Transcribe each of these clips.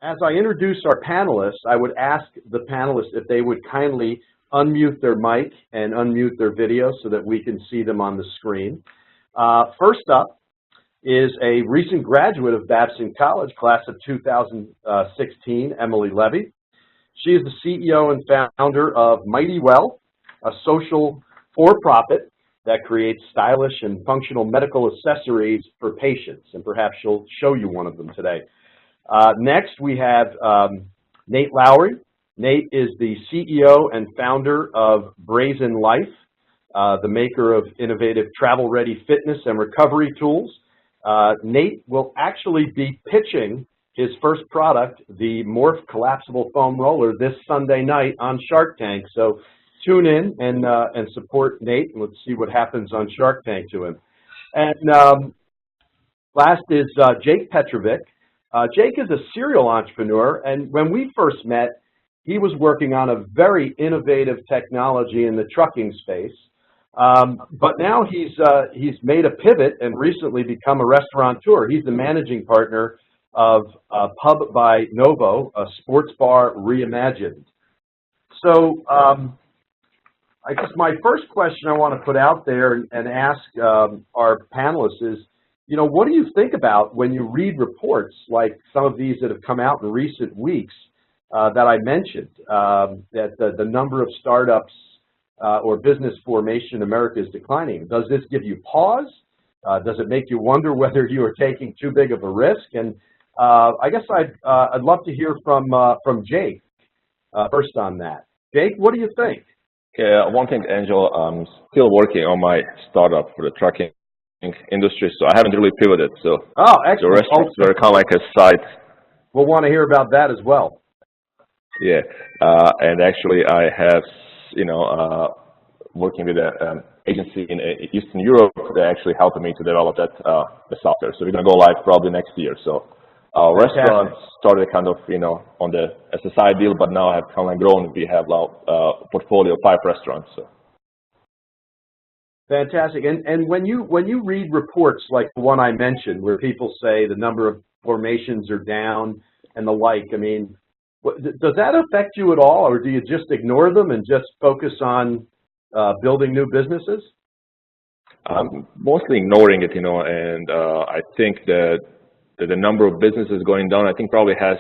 as I introduce our panelists, I would ask the panelists if they would kindly unmute their mic and unmute their video so that we can see them on the screen. First up is a recent graduate of Babson College, class of 2016, Emily Levy. She is the CEO and founder of Mighty Well, a social for-profit that creates stylish and functional medical accessories for patients, and perhaps she'll show you one of them today. Next, we have Nate Lawrie. Nate is the CEO and founder of Brazyn Life, the maker of innovative travel-ready fitness and recovery tools. Nate will actually be pitching his first product, the Morph Collapsible Foam Roller, this Sunday night on Shark Tank. So tune in and support Nate, and let's see what happens on Shark Tank to him. And last is Jake Petrovic. Jake is a serial entrepreneur, and when we first met, he was working on a very innovative technology in the trucking space. But now he's made a pivot and recently become a restaurateur. He's the managing partner of Pub by Novo, a sports bar reimagined. So I guess my first question I want to put out there and ask our panelists is, you know, what do you think about when you read reports like some of these that have come out in recent weeks that I mentioned, that the number of startups or business formation in America is declining? Does this give you pause? Does it make you wonder whether you are taking too big of a risk? And I guess I'd love to hear from Jake first on that. Jake, what do you think? Yeah, one thing, Angelo, I'm still working on my startup for the trucking industry, so I haven't really pivoted. So oh, excellent. The restaurants were kind of like a side. We'll want to hear about that as well. Yeah, and actually I have, you know, working with an agency in Eastern Europe that actually helped me to develop that the software. So we're going to go live probably next year. So our restaurants started kind of, you know, on the as a side deal, but now have kind of grown. We have now a portfolio of 5 restaurants. So. Fantastic. And when you read reports like the one I mentioned, where people say the number of formations are down and the like, I mean, does that affect you at all, or do you just ignore them and just focus on building new businesses? I'm mostly ignoring it, you know, and I think that the number of businesses going down, I think probably has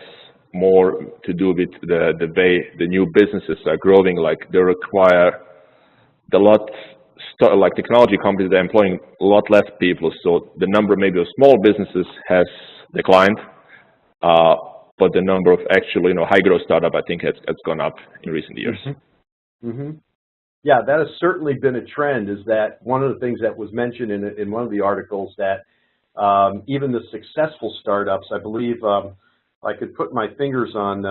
more to do with the way the new businesses are growing. Like they require like technology companies, they're employing a lot less people, so the number maybe of small businesses has declined, but the number of actual, you know, high growth startup, I think has gone up in recent years. Mm-hmm. Mm-hmm. Yeah, that has certainly been a trend. Is that one of the things that was mentioned in one of the articles, that even the successful startups, I believe I could put my fingers on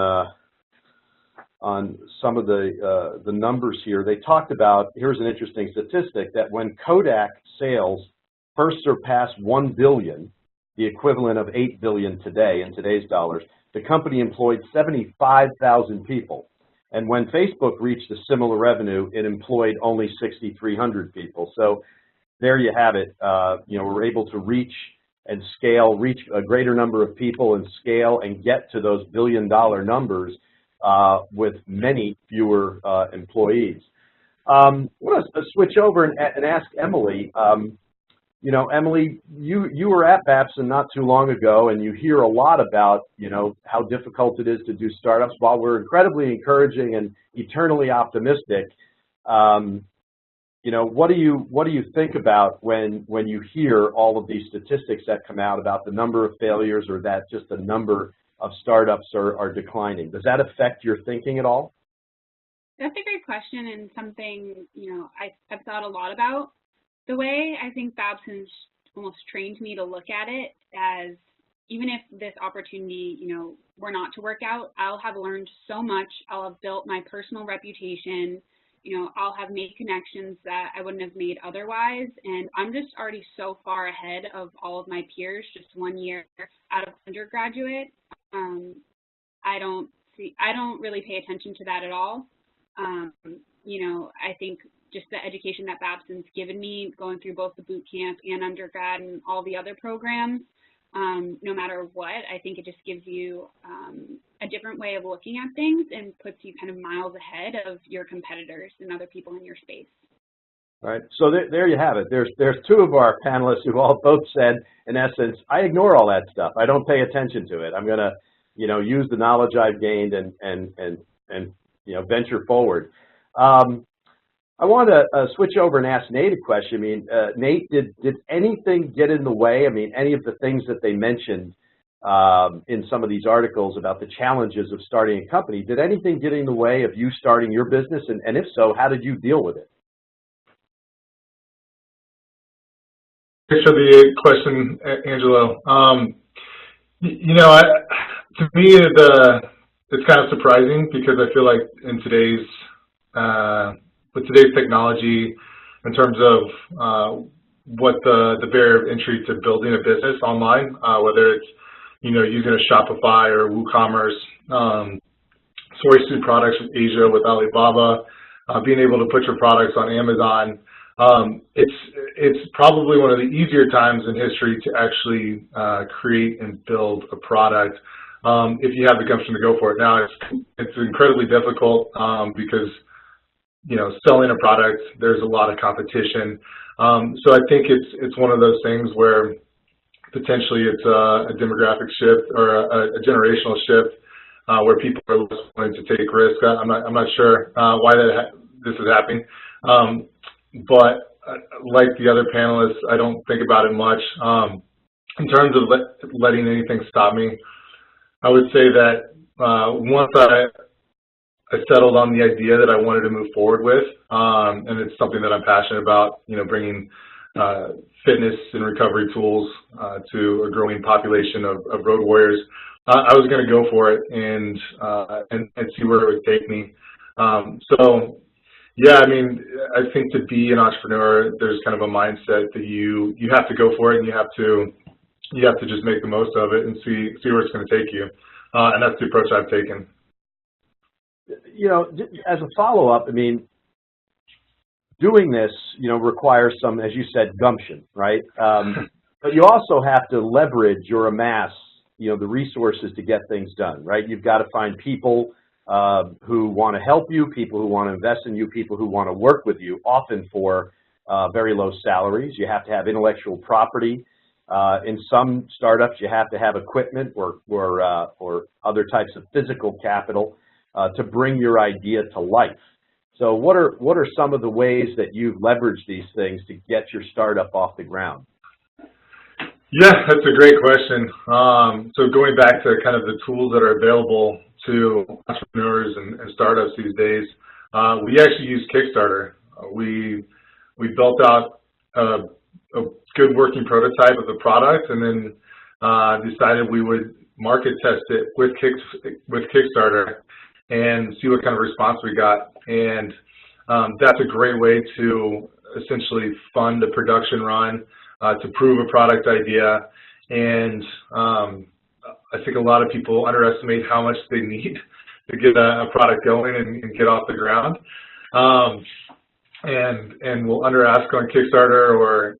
some of the numbers here. They talked about, here's an interesting statistic, that when Kodak sales first surpassed 1 billion, the equivalent of 8 billion today in today's dollars, the company employed 75,000 people. And when Facebook reached a similar revenue, it employed only 6,300 people. So there you have it. You know, we're able to reach and scale, reach a greater number of people and scale and get to those billion-dollar numbers with many fewer employees. I want to switch over and ask Emily. You know, Emily, you were at Babson not too long ago, and you hear a lot about, you know, how difficult it is to do startups. While we're incredibly encouraging and eternally optimistic, you know, what do you think about when you hear all of these statistics that come out about the number of failures, or that just the number of startups are declining? Does that affect your thinking at all? That's a great question, and something, you know, I've thought a lot about. The way I think Babson's almost trained me to look at it as, even if this opportunity, you know, were not to work out, I'll have learned so much. I'll have built my personal reputation. You know, I'll have made connections that I wouldn't have made otherwise. And I'm just already so far ahead of all of my peers, just 1 year out of undergraduate. I don't really pay attention to that at all. You know, I think just the education that Babson's given me, going through both the boot camp and undergrad and all the other programs, no matter what. I think it just gives you a different way of looking at things and puts you kind of miles ahead of your competitors and other people in your space. All right, so there you have it. There's two of our panelists who both said, in essence, I ignore all that stuff. I don't pay attention to it. I'm going to, use the knowledge I've gained and venture forward. I want to switch over and ask Nate a question. I mean, Nate, did anything get in the way? I mean, any of the things that they mentioned in some of these articles about the challenges of starting a company, did anything get in the way of you starting your business? And if so, how did you deal with it? Thanks for the question, Angelo. To me, it's kind of surprising because I feel like in today's with today's technology, in terms of what the barrier of entry to building a business online, whether it's using a Shopify or WooCommerce, sourcing products from Asia with Alibaba, being able to put your products on Amazon. It's probably one of the easier times in history to actually create and build a product if you have the gumption to go for it. Now, it's incredibly difficult because selling a product, there's a lot of competition. So I think it's one of those things where potentially it's a demographic shift or a generational shift where people are less willing to take risks. I'm not sure why this is happening. But like the other panelists, I don't think about it much. In terms of letting anything stop me, I would say that once I settled on the idea that I wanted to move forward with, and it's something that I'm passionate about, bringing fitness and recovery tools to a growing population of road warriors, I was going to go for it and see where it would take me. So. Yeah, I mean, I think to be an entrepreneur, there's kind of a mindset that you have to go for it, and you have to just make the most of it and see where it's going to take you, and that's the approach I've taken. As a follow-up, I mean, doing this, requires some, as you said, gumption, right? But you also have to leverage or amass, the resources to get things done, right? You've got to find people who want to help you, people who want to invest in you, people who want to work with you, often for very low salaries. You have to have intellectual property. In some startups, you have to have equipment or other types of physical capital to bring your idea to life. So what are some of the ways that you've leveraged these things to get your startup off the ground? Yeah, that's a great question. So going back to kind of the tools that are available to entrepreneurs and startups these days, we actually use Kickstarter. We built out a good working prototype of the product, and then decided we would market test it with Kickstarter and see what kind of response we got. And that's a great way to essentially fund a production run, to prove a product idea, and I think a lot of people underestimate how much they need to get a product going and get off the ground, and will under-ask on Kickstarter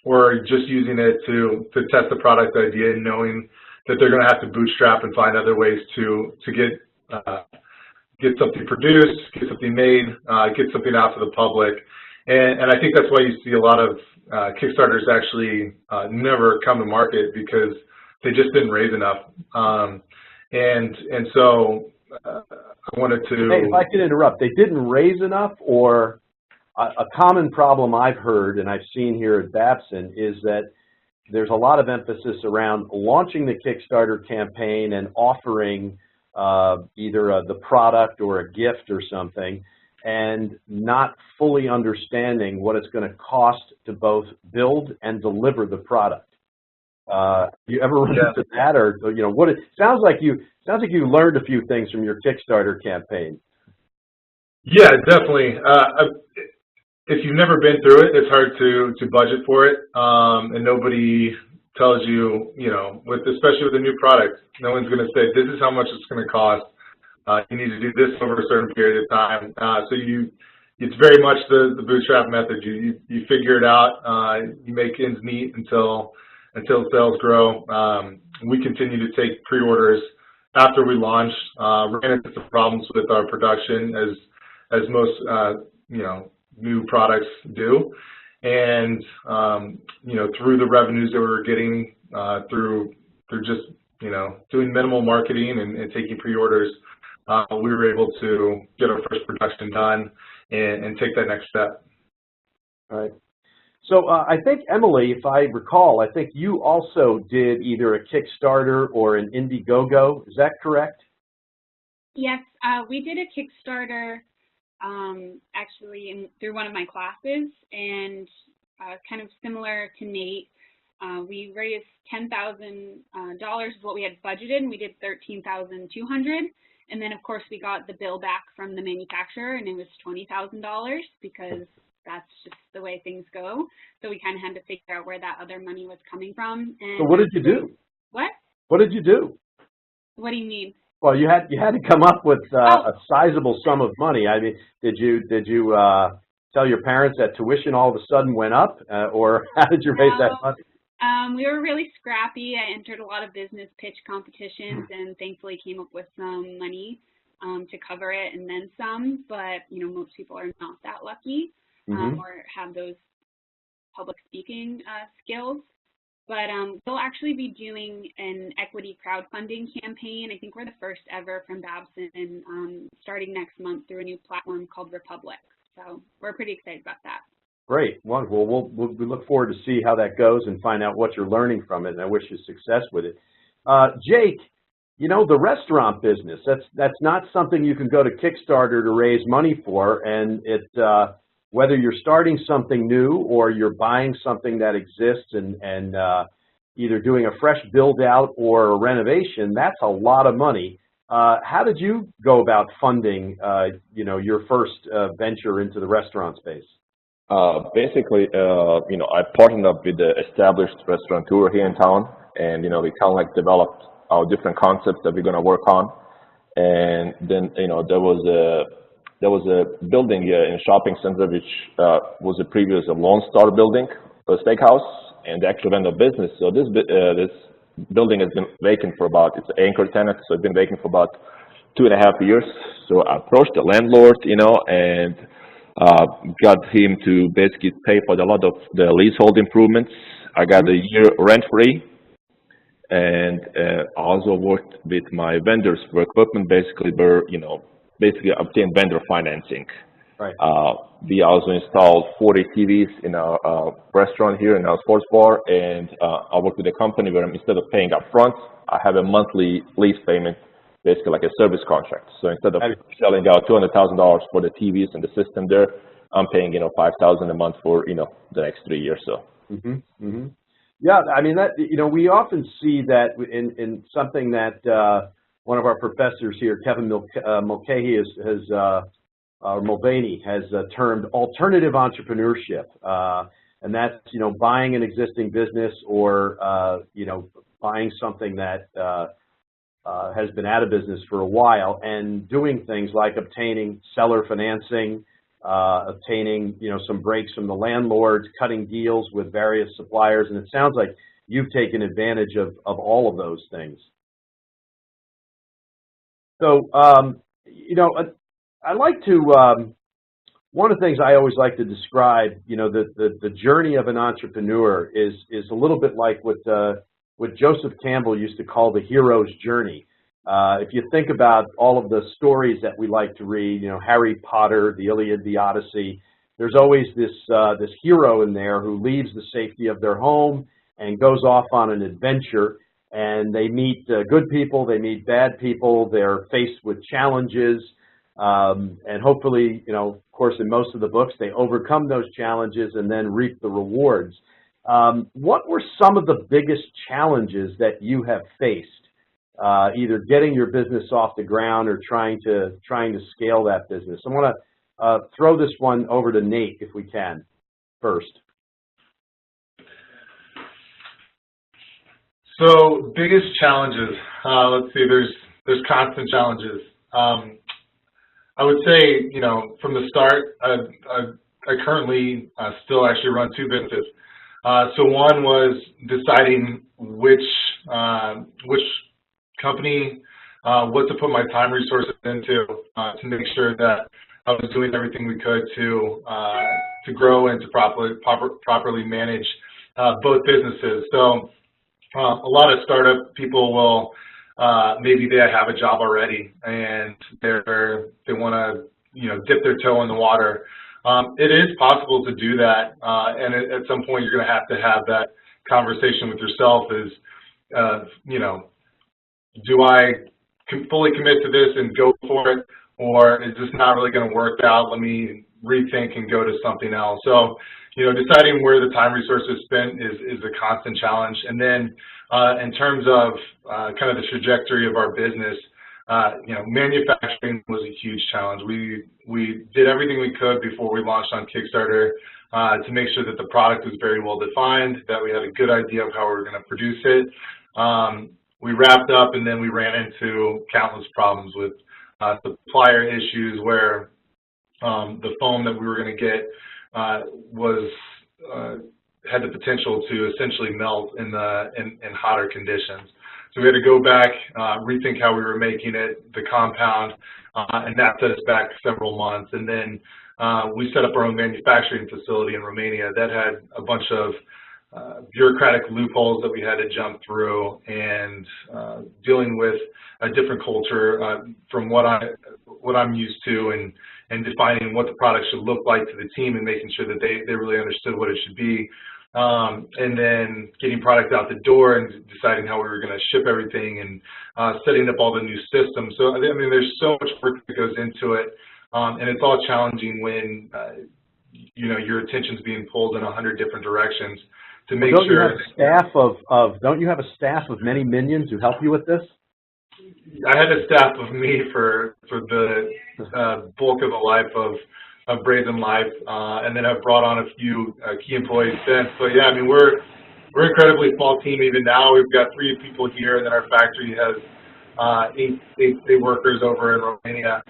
or just using it to test the product idea and knowing that they're going to have to bootstrap and find other ways to get something produced, get something made, get something out to the public. And I think that's why you see a lot of Kickstarters actually never come to market, because they just didn't raise enough. And so I wanted to... Hey, if I could interrupt, they didn't raise enough, or a common problem I've heard and I've seen here at Babson is that there's a lot of emphasis around launching the Kickstarter campaign and offering either the product or a gift or something, and not fully understanding what it's going to cost to both build and deliver the product. You ever run into that, or what? It sounds like you learned a few things from your Kickstarter campaign. Yeah, definitely. If you've never been through it, it's hard to budget for it, and nobody tells you, especially with a new product, no one's going to say this is how much it's going to cost. You need to do this over a certain period of time. So it's very much the bootstrap method. You figure it out. You make ends meet until until sales grow. We continue to take pre-orders after we launched. Ran into some problems with our production, as most new products do, and through the revenues that we were getting through just doing minimal marketing and taking pre-orders, we were able to get our first production done and take that next step. All right. So I think, Emily, if I recall, I think you also did either a Kickstarter or an Indiegogo. Is that correct? Yes, we did a Kickstarter actually through one of my classes, and kind of similar to Nate, we raised $10,000 is what we had budgeted, and we did $13,200. And then, of course, we got the bill back from the manufacturer, and it was $20,000 because that's just the way things go. So we kind of had to figure out where that other money was coming from. And so what did you do? What? What did you do? What do you mean? Well, you had to come up with a sizable sum of money. I mean, did you tell your parents that tuition all of a sudden went up, or how did you raise that money? We were really scrappy. I entered a lot of business pitch competitions and thankfully came up with some money to cover it and then some, but most people are not that lucky or have those public speaking skills. But we'll actually be doing an equity crowdfunding campaign. I think we're the first ever from Babson, starting next month through a new platform called Republic. So we're pretty excited about that. Great, wonderful. We look forward to see how that goes and find out what you're learning from it, and I wish you success with it. Jake, the restaurant business, that's not something you can go to Kickstarter to raise money for, and whether you're starting something new or you're buying something that exists and either doing a fresh build out or a renovation, that's a lot of money. How did you go about funding your first venture into the restaurant space? Basically, I partnered up with the established restaurateur here in town, and we kind of like developed our different concepts that we're going to work on. And then there was a building here in a shopping center which was a previous Lone Star building, a steakhouse, and they actually went out of business. So this building has been vacant for it's an anchor tenant, so it's been vacant for about 2.5 years. So I approached the landlord, and got him to basically pay for a lot of the leasehold improvements. I got a year rent-free, and I also worked with my vendors for equipment. Basically, basically obtained vendor financing. Right. We also installed 40 TVs in our restaurant here in our sports bar, and I worked with a company where instead of paying up front, I have a monthly lease payment, basically like a service contract. So instead of selling out $200,000 for the TVs and the system there, I'm paying $5,000 a month for the next 3 years. So. Yeah, I mean that we often see that in something that one of our professors here, Kevin Mulcahy, Mulvaney has termed alternative entrepreneurship, and that's buying an existing business or buying something that has been out of business for a while and doing things like obtaining seller financing, obtaining some breaks from the landlords, cutting deals with various suppliers, and it sounds like you've taken advantage of all of those things. So I like to one of the things I always like to describe, the journey of an entrepreneur is a little bit like what Joseph Campbell used to call the hero's journey. If you think about all of the stories that we like to read, Harry Potter, the Iliad, the Odyssey, there's always this hero in there who leaves the safety of their home and goes off on an adventure, and they meet good people, they meet bad people, they're faced with challenges, and hopefully, of course, in most of the books, they overcome those challenges and then reap the rewards. What were some of the biggest challenges that you have faced, either getting your business off the ground or trying to scale that business? I want to throw this one over to Nate, if we can, first. So, biggest challenges. Let's see. There's constant challenges. I would say, from the start, I currently still actually run two businesses. So one was deciding which company, what to put my time resources into to make sure that I was doing everything we could to grow and to properly manage both businesses. So a lot of startup people will maybe they have a job already and they want to dip their toe in the water. It is possible to do that, and at some point you're going to have that conversation with yourself. Is do I fully commit to this and go for it, or is this not really going to work out? Let me rethink and go to something else. So, deciding where the time resources spent is a constant challenge. And then in terms of kind of the trajectory of our business, manufacturing was a huge challenge. We did everything we could before we launched on Kickstarter to make sure that the product was very well defined, that we had a good idea of how we were going to produce it. We wrapped up and then we ran into countless problems with supplier issues where the foam that we were going to get had the potential to essentially melt in hotter conditions. So we had to go back, rethink how we were making it, the compound, and that set us back several months. And then we set up our own manufacturing facility in Romania that had a bunch of bureaucratic loopholes that we had to jump through, and dealing with a different culture from what I'm used to, and defining what the product should look like to the team and making sure that they really understood what it should be. And then getting product out the door and deciding how we were going to ship everything and setting up all the new systems. So, I mean, there's so much work that goes into it, and it's all challenging when, your attention's being pulled in 100 different directions to make don't sure. You have a staff don't you have a staff of many minions who help you with this? I had a staff of me for the bulk of the life of Brazyn life, and then I've brought on a few key employees since. So yeah, I mean we're an incredibly small team even now. We've got 3 people here, and then our factory has 8 workers over in Romania.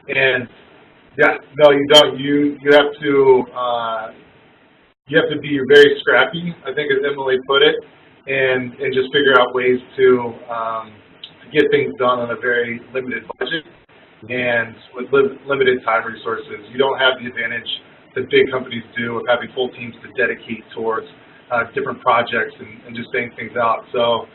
And yeah, no, you don't. You have to be very scrappy, I think, as Emily put it, and just figure out ways to get things done on a very limited budget and with limited time resources. You don't have the advantage that big companies do of having full teams to dedicate towards different projects and just bang things out. So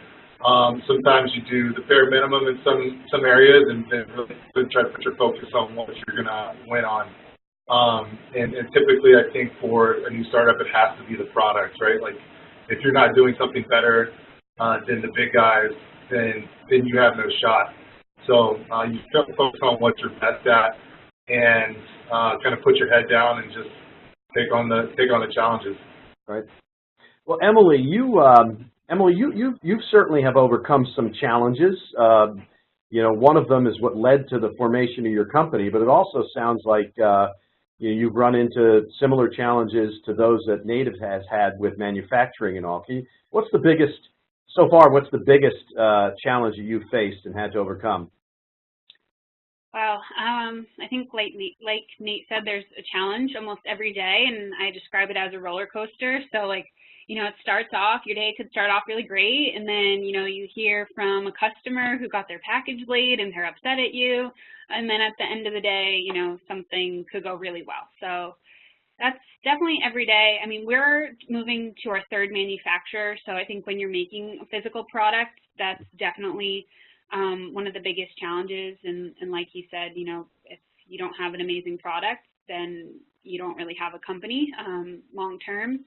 sometimes you do the bare minimum in some areas and then really try to put your focus on what you're going to win on. And typically, I think for a new startup, it has to be the product, right? Like, if you're not doing something better than the big guys, then you have no shot. So you focus on what you're best at, and kind of put your head down and just take on the challenges. Right. Well, Emily, you certainly have overcome some challenges. One of them is what led to the formation of your company, but it also sounds like you've run into similar challenges to those that Native has had with manufacturing and all. What's the biggest challenge that you've faced and had to overcome? Well, I think like Nate said, there's a challenge almost every day, and I describe it as a roller coaster. So like, it starts off, your day could start off really great, and then, you hear from a customer who got their package late and they're upset at you, and then at the end of the day, something could go really well. So that's definitely every day. I mean, we're moving to our 3rd manufacturer, so I think when you're making a physical product, that's definitely one of the biggest challenges. And like you said, if you don't have an amazing product, then you don't really have a company long term.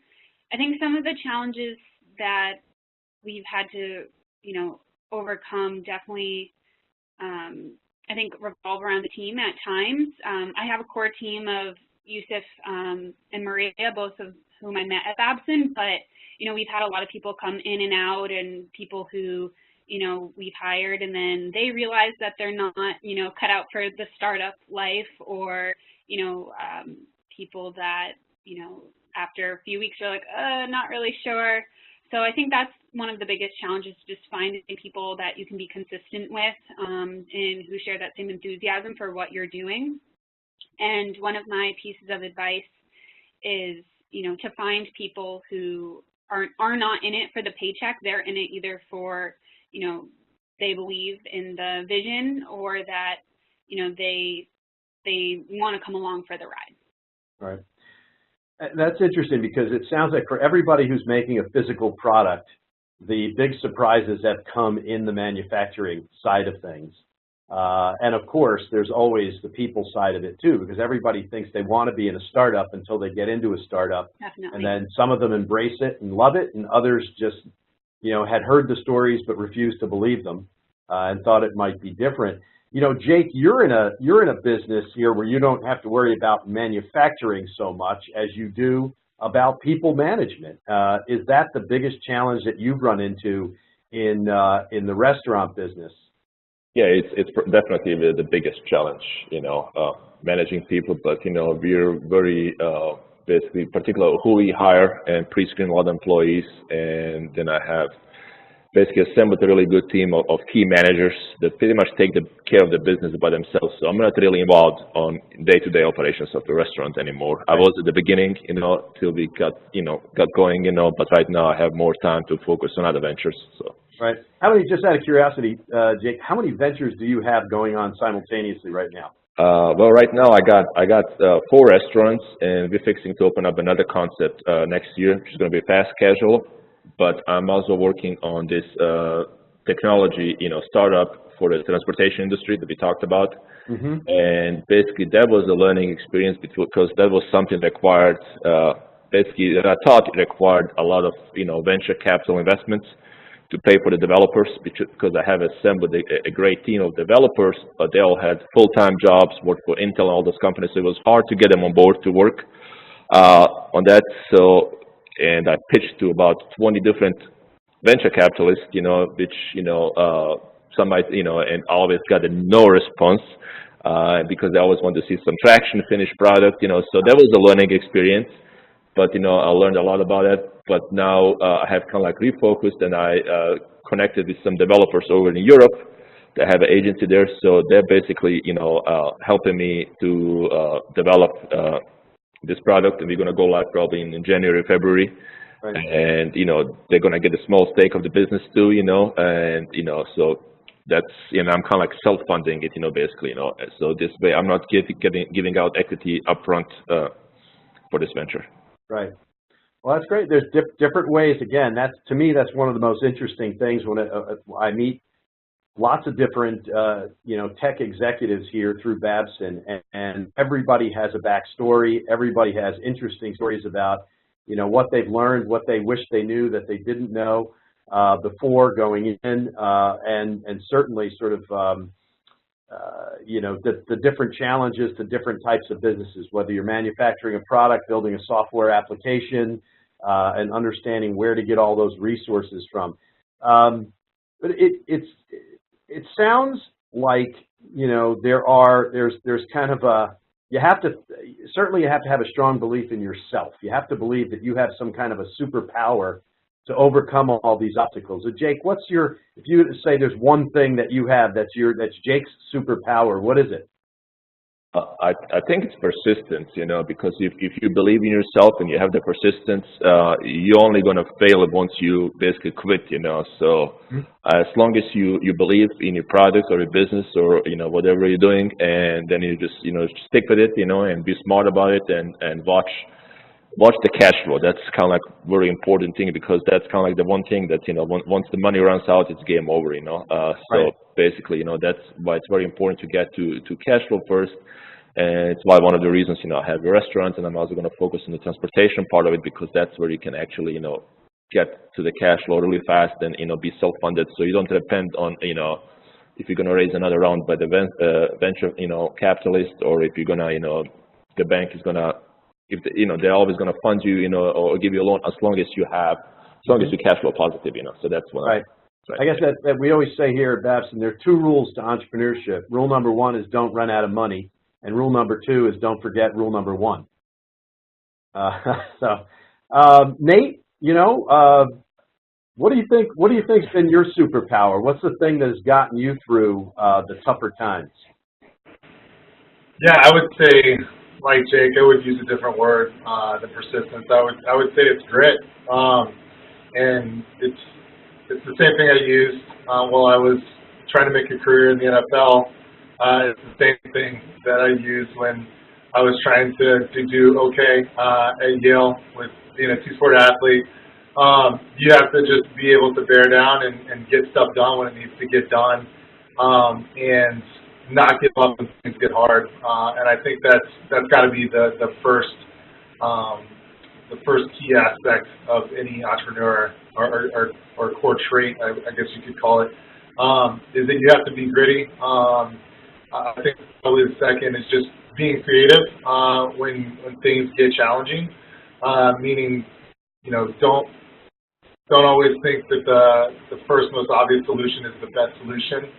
I think some of the challenges that we've had to, overcome definitely, I think, revolve around the team at times. I have a core team of Yusuf and Maria, both of whom I met at Babson, but, we've had a lot of people come in and out, and people who, we've hired, and then they realize that they're not, cut out for the startup life, or, people that, after a few weeks are like, not really sure. So I think that's one of the biggest challenges, just finding people that you can be consistent with and who share that same enthusiasm for what you're doing. And one of my pieces of advice is, to find people who are not in it for the paycheck. They're in it either for, they believe in the vision, or that, they want to come along for the ride. Right. That's interesting, because it sounds like for everybody who's making a physical product, the big surprises have come in the manufacturing side of things. And of course, there's always the people side of it too, because everybody thinks they want to be in a startup until they get into a startup. Definitely. And then some of them embrace it and love it, and others just, had heard the stories but refused to believe them and thought it might be different. Jake, you're in a business here where you don't have to worry about manufacturing so much as you do about people management. Is that the biggest challenge that you've run into in the restaurant business? Yeah, it's definitely the biggest challenge, managing people. But we're very basically particular who we hire and pre-screen a lot of employees, and then I have basically assembled a really good team of key managers that pretty much take care of the business by themselves. So I'm not really involved on day-to-day operations of the restaurant anymore. I was at the beginning, till we got going, but right now I have more time to focus on other ventures. So. Right. Just out of curiosity, Jake, how many ventures do you have going on simultaneously right now? Well, right now I got 4 restaurants, and we're fixing to open up another concept next year, which is going to be fast casual. But I'm also working on this technology, startup for the transportation industry that we talked about. Mm-hmm. And basically that was a learning experience, because that was something that required, basically I thought it required a lot of, venture capital investments to pay for the developers, because I have assembled a great team of developers, but they all had full-time jobs, worked for Intel and all those companies. So it was hard to get them on board to work on that. And I pitched to about 20 different venture capitalists, which, some might, and always got no response because they always want to see some traction, finished product, so that was a learning experience. But, I learned a lot about it. But now I have kind of like refocused, and I connected with some developers over in Europe that have an agency there. So they're basically, helping me to develop this product, and we're going to go live probably in January, February. Right. And, they're going to get a small stake of the business too, and, so that's, I'm kind of like self-funding it, basically, so this way I'm not giving out equity upfront for this venture. Right. Well, that's great. There's different ways. Again, to me, that's one of the most interesting things when I meet lots of different, tech executives here through Babson, and everybody has a backstory. Everybody has interesting stories about, what they've learned, what they wish they knew that they didn't know before going in, and certainly sort of, the different challenges to different types of businesses, whether you're manufacturing a product, building a software application, and understanding where to get all those resources from. But it sounds like, there's kind of you have to have a strong belief in yourself. You have to believe that you have some kind of a superpower to overcome all these obstacles. So Jake, if you say there's one thing that you have that's Jake's superpower, what is it? I think it's persistence, because if you believe in yourself and you have the persistence, you're only going to fail once you basically quit, So as long as you believe in your product or your business or, whatever you're doing, and then you just, stick with it, and be smart about it, and watch the cash flow. That's kind of like very important thing, because that's kind of like the one thing that, once the money runs out, it's game over, So right. Basically, that's why it's very important to get to cash flow first. And it's why one of the reasons, I have a restaurant, and I'm also going to focus on the transportation part of it, because that's where you can actually, get to the cash flow really fast and, be self-funded. So you don't depend on, if you're going to raise another round by the venture, capitalist, or if you're going to, the bank is going to, they're always going to fund you, or give you a loan as long as you're cash flow positive, So that's what. Right. I guess that we always say here at Babson, there are 2 rules to entrepreneurship. Rule number 1 is don't run out of money. And rule number 2 is don't forget rule number 1. Nate, what do you think? What do you think's been your superpower? What's the thing that has gotten you through the tougher times? Yeah, I would say like Jake, I would use a different word than persistence. I would say it's grit, and it's the same thing I used while I was trying to make a career in the NFL. It's the same thing that I used when I was trying to do okay at Yale with being a two-sport athlete. You have to just be able to bear down and get stuff done when it needs to get done, and not give up when things get hard. And I think that's got to be the first key aspect of any entrepreneur or core trait, I guess you could call it, is that you have to be gritty. I think probably the second is just being creative when things get challenging, meaning, you know, don't always think that the first most obvious solution is the best solution.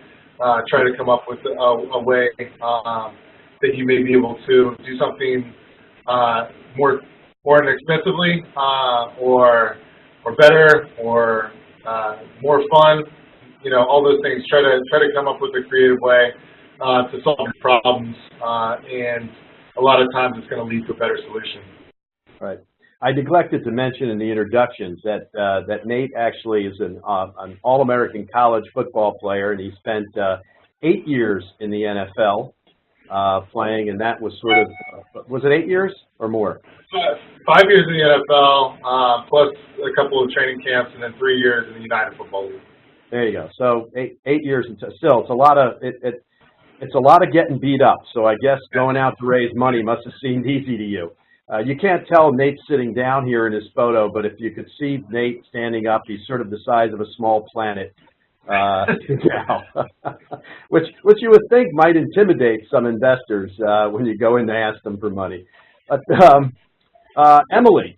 Try to come up with a way that you may be able to do something more inexpensively, or better, or more fun. You know, all those things. Try to come up with a creative way to solve your problems, and a lot of times it's going to lead to a better solution. Right. I neglected to mention in the introductions that Nate actually is an All-American college football player, and he spent 8 years in the NFL playing, and that was sort of, was it 8 years or more? 5 years in the NFL, plus a couple of training camps, and then 3 years in the United Football League. There you go. So eight years, and still, it's a lot of it's a lot of getting beat up. So I guess going out to raise money must have seemed easy to you. You can't tell Nate's sitting down here in his photo, but if you could see Nate standing up, he's sort of the size of a small planet now, which you would think might intimidate some investors when you go in to ask them for money. But Emily,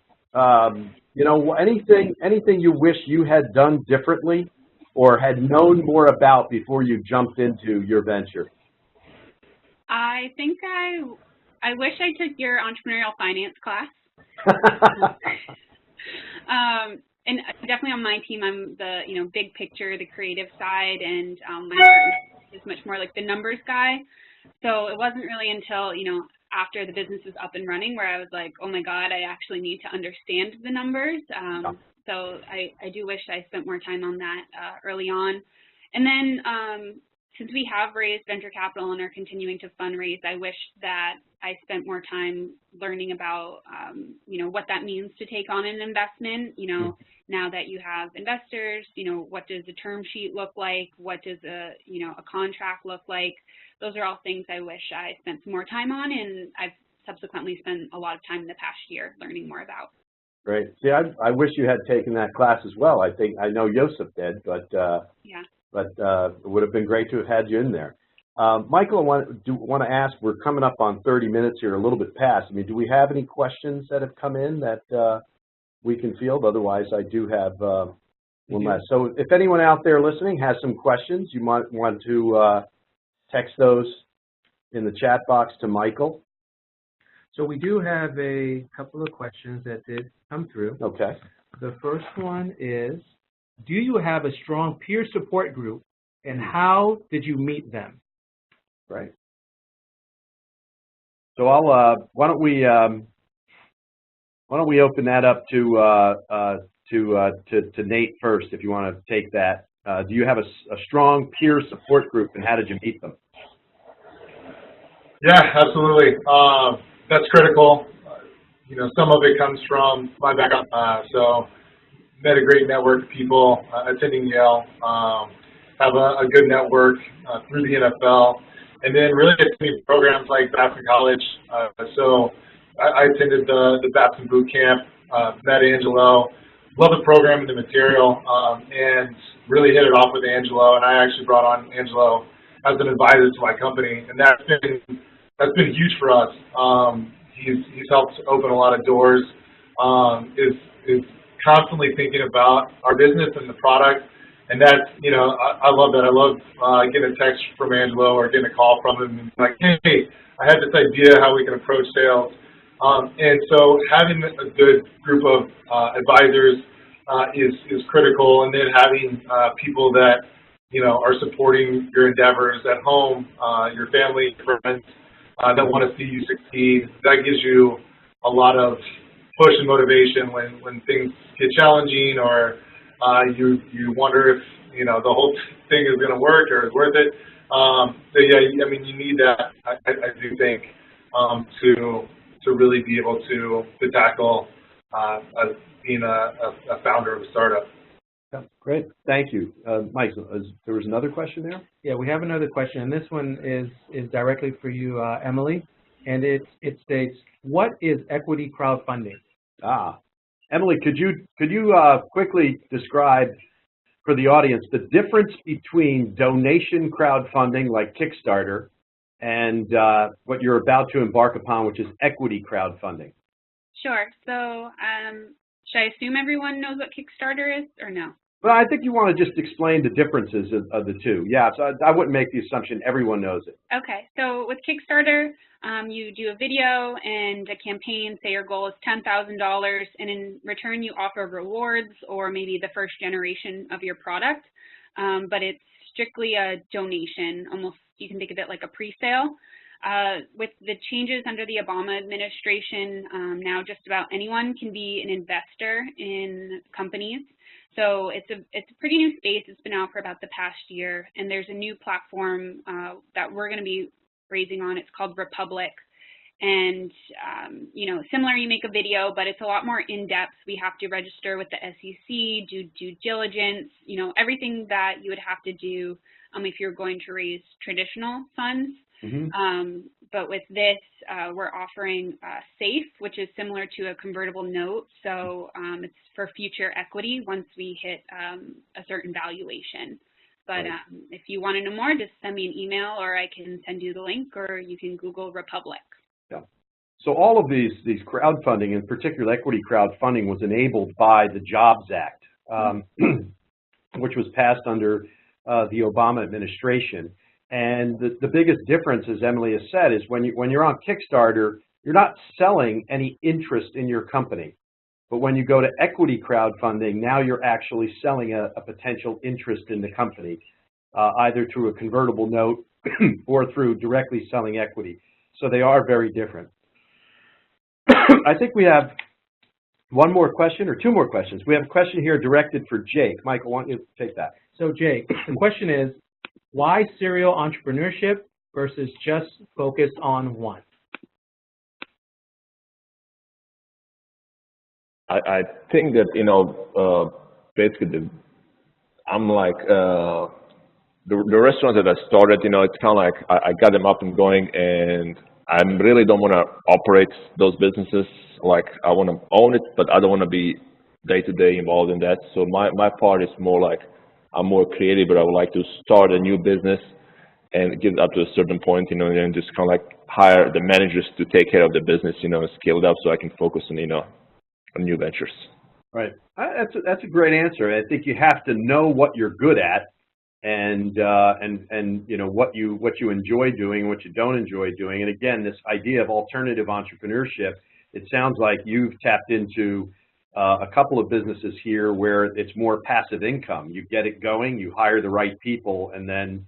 you know, anything you wish you had done differently or had known more about before you jumped into your venture? I think I wish I took your entrepreneurial finance class. And definitely on my team, I'm the big picture, the creative side, and my partner is much more like the numbers guy. So it wasn't really until after the business was up and running where I was like, oh my God, I actually need to understand the numbers. So I do wish I spent more time on that early on. And then since we have raised venture capital and are continuing to fundraise, I wish that I spent more time learning about, what that means to take on an investment. Now that you have investors, what does a term sheet look like? What does a contract look like? Those are all things I wish I spent some more time on, and I've subsequently spent a lot of time in the past year learning more about. Great. See, I wish you had taken that class as well. I know Joseph did, but yeah. But it would have been great to have had you in there. Michael, I want to ask, we're coming up on 30 minutes here, a little bit past. I mean, do we have any questions that have come in that we can field? Otherwise, I do have one last. So if anyone out there listening has some questions, you might want to text those in the chat box to Michael. So we do have a couple of questions that did come through. Okay. The first one is, do you have a strong peer support group, and how did you meet them? Right. So why don't we open that up to Nate first, if you want to take that. Do you have a strong peer support group, and how did you meet them? Yeah, absolutely. That's critical. Some of it comes from my background. So met a great network of people attending Yale, have a good network through the NFL, and then really attending programs like Babson College. So I attended the Babson boot camp, met Angelo, love the program and the material, and really hit it off with Angelo. And I actually brought on Angelo as an advisor to my company, and that's been huge for us. He's helped open a lot of doors. Is constantly thinking about our business and the product, and that's, I love that. I love getting a text from Angelo or getting a call from him and like, hey, I had this idea how we can approach sales. And so having a good group of advisors is critical, and then having people that are supporting your endeavors at home, your family, your friends, that want to see you succeed. That gives you a lot of push and motivation when things get challenging, or you wonder if the whole thing is going to work or is worth it. So yeah, I mean, you need that. I do think to really be able to tackle being a founder of a startup. Yeah, great, thank you, Mike. There was another question there. Yeah, we have another question, and this one is directly for you, Emily, and it states, "What is equity crowdfunding?" Emily, could you quickly describe for the audience the difference between donation crowdfunding like Kickstarter and what you're about to embark upon, which is equity crowdfunding? Sure. So should I assume everyone knows what Kickstarter is, or no? Well, I think you want to just explain the differences of the two. Yeah, so I wouldn't make the assumption everyone knows it. Okay, so with Kickstarter, you do a video and a campaign, say your goal is $10,000, and in return you offer rewards or maybe the first generation of your product, but it's strictly a donation. Almost, you can think of it like a pre-sale. With the changes under the Obama administration, now just about anyone can be an investor in companies. So it's a pretty new space. It's been out for about the past year, and there's a new platform that we're going to be raising on. It's called Republic, and similar. You make a video, but it's a lot more in depth. We have to register with the SEC, do due diligence, everything that you would have to do if you're going to raise traditional funds. Mm-hmm. But with this, we're offering SAFE, which is similar to a convertible note. So it's for future equity once we hit a certain valuation. But if you want to know more, just send me an email, or I can send you the link, or you can Google Republic. Yeah. So all of these crowdfunding, in particular equity crowdfunding, was enabled by the Jobs Act, which was passed under the Obama administration. And the biggest difference, as Emily has said, is when you're on Kickstarter, you're not selling any interest in your company. But when you go to equity crowdfunding, now you're actually selling a potential interest in the company, either through a convertible note or through directly selling equity. So they are very different. I think we have one more question or two more questions. We have a question here directed for Jake. Michael, why don't you take that? So Jake, the question is, why serial entrepreneurship versus just focus on one? I think that, basically, I'm like, the restaurants that I started, it's kind of like I got them up and going, and I really don't want to operate those businesses. Like, I want to own it, but I don't want to be day-to-day involved in that. So my part is more like, I'm more creative, but I would like to start a new business and get up to a certain point, and just kind of like hire the managers to take care of the business, and scale it up so I can focus on, on new ventures. Right. That's a great answer. I think you have to know what you're good at, and what you enjoy doing, what you don't enjoy doing. And again, this idea of alternative entrepreneurship, it sounds like you've tapped into a couple of businesses here where it's more passive income. You get it going, you hire the right people, and then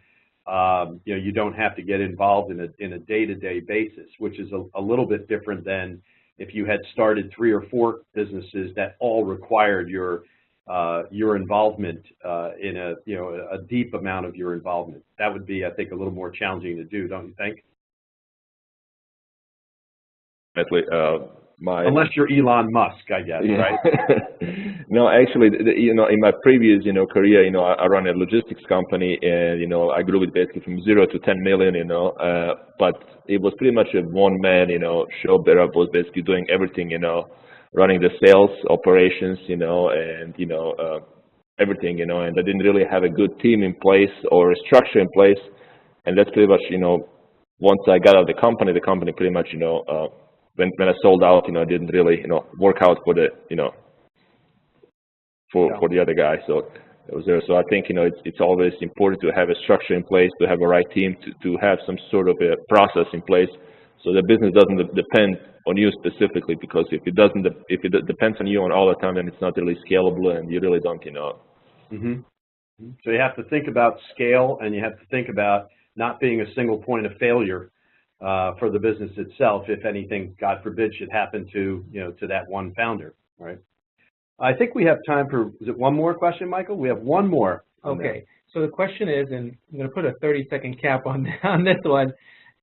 you don't have to get involved in a day-to-day basis, which is a little bit different than if you had started 3 or 4 businesses that all required your involvement in a deep amount of your involvement. That would be, I think, a little more challenging to do, don't you think? Definitely. Unless you're Elon Musk, I guess, yeah. Right? No, actually, in my previous, career, I run a logistics company, and, I grew it basically from 0 to 10 million, but it was pretty much a one-man, show where I was basically doing everything, running the sales operations, and, everything, and I didn't really have a good team in place or a structure in place, and that's pretty much, once I got out of the company pretty much, when I sold out, I didn't really, work out for the, for the other guy. So it was there. So I think, it's always important to have a structure in place, to have a right team, to have some sort of a process in place, so the business doesn't depend on you specifically. Because if it depends on you all the time, then it's not really scalable, and you really don't, Mm-hmm. So you have to think about scale, and you have to think about not being a single point of failure. for the business itself if anything, God forbid, should happen to, to that one founder, right? I think we have time for, is it one more question, Michael? We have one more. Okay, so the question is, and I'm going to put a 30-second cap on this one,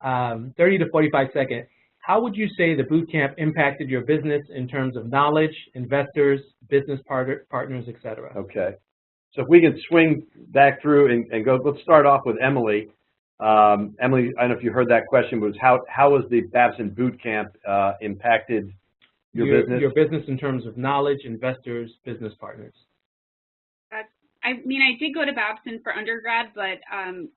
30 to 45 seconds. How would you say the boot camp impacted your business in terms of knowledge, investors, business partners, et cetera? Okay, so if we can swing back through and go, let's start off with Emily. Emily, I don't know if you heard that question, was how was the Babson boot camp impacted your business? Your business in terms of knowledge, investors, business partners. I mean, I did go to Babson for undergrad, but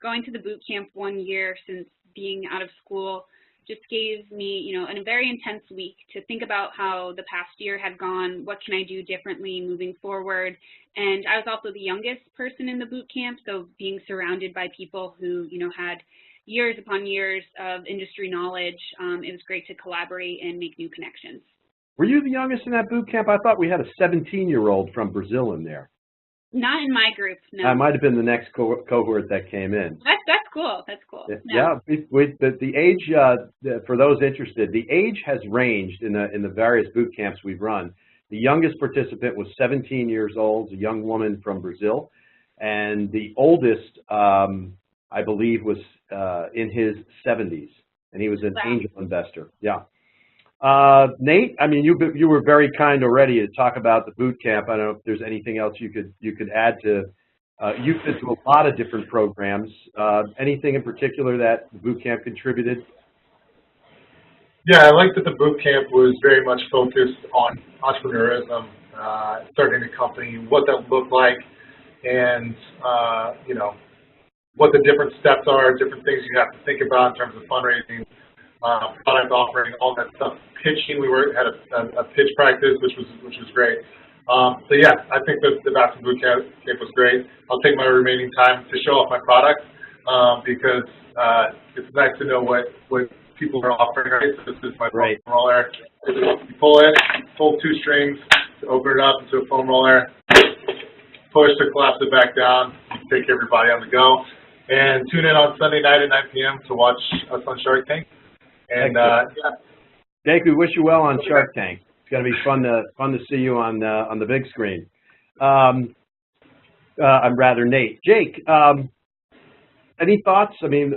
going to the boot camp 1 year since being out of school just gave me, a very intense week to think about how the past year had gone, what can I do differently moving forward. And I was also the youngest person in the boot camp, so being surrounded by people who, had years upon years of industry knowledge, it was great to collaborate and make new connections. Were you the youngest in that boot camp? I thought we had a 17-year-old from Brazil in there. Not in my group, no. I might have been the next cohort that came in. That's cool. That's cool. Yeah, the age, for those interested, the age has ranged in the various boot camps we've run. The youngest participant was 17 years old, a young woman from Brazil, and the oldest, I believe, was in his 70s, and he was an angel investor. Yeah. Nate, I mean, you were very kind already to talk about the boot camp. I don't know if there's anything else you could add to. You've been to a lot of different programs. Anything in particular that the boot camp contributed? Yeah, I like that the boot camp was very much focused on entrepreneurism, starting a company, what that looked like, and what the different steps are, different things you have to think about in terms of fundraising. Product offering, all that stuff. Pitching, we had a pitch practice, which was great. So yeah, I think the Babson boot camp was great. I'll take my remaining time to show off my product because it's nice to know what people are offering. Right? So this is my foam roller. You pull it, pull 2 strings to open it up into a foam roller. Push to collapse it back down. Take everybody on the go. And tune in on Sunday night at 9 p.m. to watch us on Shark Tank. And yeah. Jake, we wish you well on Shark Tank. It's going to be fun to see you on the big screen. I'm rather Nate. Jake, any thoughts? I mean,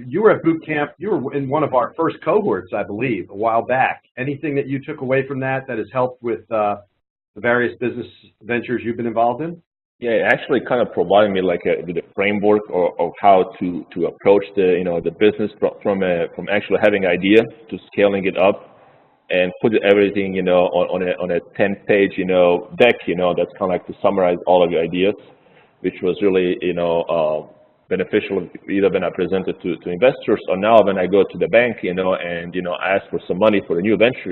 you were at boot camp. You were in one of our first cohorts, I believe, a while back. Anything that you took away from that has helped with the various business ventures you've been involved in? Yeah, it actually kind of provided me like the framework of how to approach the business from actually having an idea to scaling it up and put everything on a 10-page deck that's kind of like to summarize all of your ideas, which was really beneficial either when I presented to investors or now when I go to the bank and ask for some money for a new venture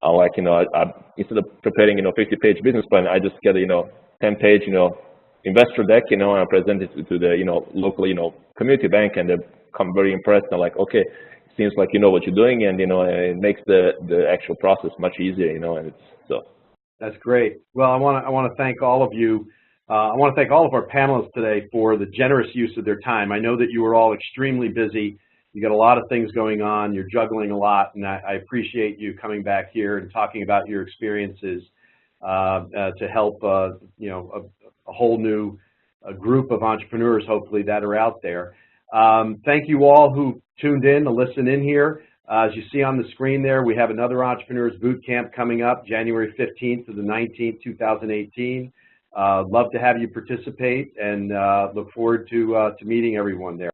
I like I instead of preparing 50-page business plan, I just get 10-page, investor deck, and I present it to the, local, community bank, and they become very impressed. They're like, okay, it seems like you know what you're doing, and it makes the actual process much easier, and it's so. That's great. Well, I want to thank all of you. I want to thank all of our panelists today for the generous use of their time. I know that you are all extremely busy. You got a lot of things going on. You're juggling a lot, and I appreciate you coming back here and talking about your experiences. To help a whole new group of entrepreneurs, hopefully, that are out there. Thank you all who tuned in to listen in here. As you see on the screen there, we have another Entrepreneurs Boot Camp coming up January 15th to the 19th, 2018. Love to have you participate and look forward to meeting everyone there.